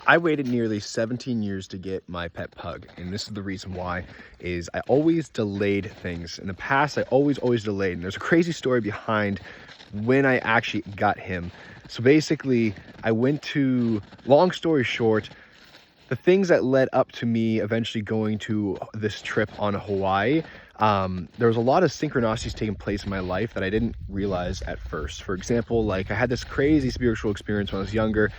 I waited nearly 17 years to get my pet pug, and this is the reason why. Is I always delayed things. In the past, I always delayed, and there's a crazy story behind when I actually got him. So basically, long story short, the things that led up to me eventually going to this trip on Hawaii, there was a lot of synchronicities taking place in my life that I didn't realize at first. For example, like I had this crazy spiritual experience when I was younger.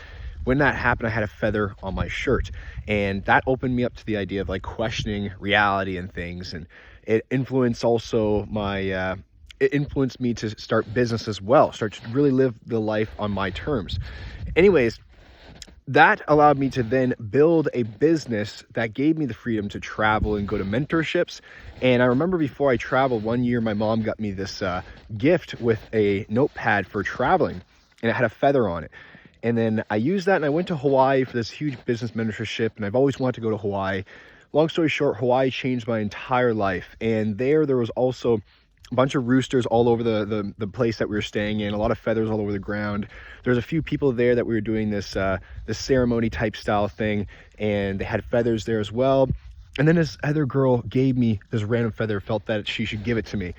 When that happened, I had a feather on my shirt, and that opened me up to the idea of like questioning reality and things. And it influenced it influenced me to start business as well, start to really live the life on my terms. Anyways, that allowed me to then build a business that gave me the freedom to travel and go to mentorships. And I remember before I traveled, one year my mom got me this gift with a notepad for traveling, and it had a feather on it. And then I used that, and I went to Hawaii for this huge business mentorship, and I've always wanted to go to Hawaii. Long story short, Hawaii changed my entire life. And there was also a bunch of roosters all over the place that we were staying in, a lot of feathers all over the ground. There's a few people there that we were doing this ceremony type style thing, and they had feathers there as well. And then this other girl gave me this random feather, felt that she should give it to me.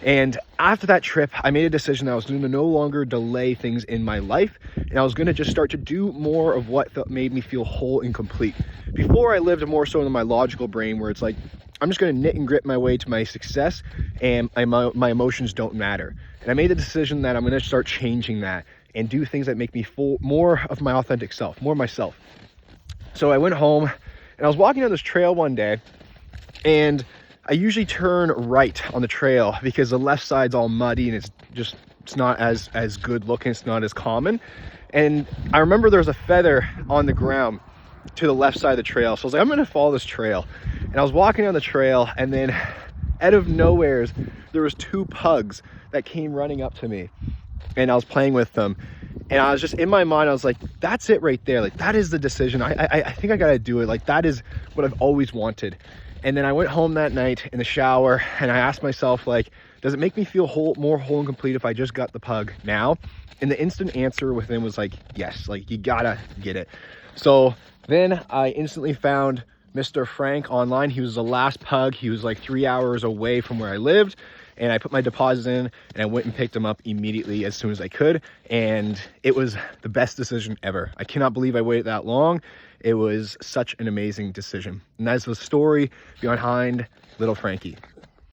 And after that trip, I made a decision that I was going to no longer delay things in my life, and I was going to just start to do more of what made me feel whole and complete. Before, I lived more so in my logical brain, where it's like, I'm just going to knit and grit my way to my success, and my emotions don't matter. And I made the decision that I'm going to start changing that and do things that make me more of my authentic self, more myself. So I went home, and I was walking down this trail one day, and I usually turn right on the trail because the left side's all muddy and it's not as good looking, it's not as common. And I remember there was a feather on the ground to the left side of the trail. So I was like, I'm gonna follow this trail. And I was walking down the trail, and then out of nowhere, there was two pugs that came running up to me, and I was playing with them. And I was just, in my mind, I was like, that's it right there. Like, that is the decision. I think I gotta do it. Like, that is what I've always wanted. And then I went home that night in the shower, and I asked myself, like, does it make me feel more whole and complete if I just got the pug now? And the instant answer within was like, yes, like, you gotta get it. So then I instantly found Mr. Frank online. He was the last pug. He was like 3 hours away from where I lived. And I put my deposit in, and I went and picked him up immediately as soon as I could. And it was the best decision ever. I cannot believe I waited that long. It was such an amazing decision. And that's the story behind Little Frankie.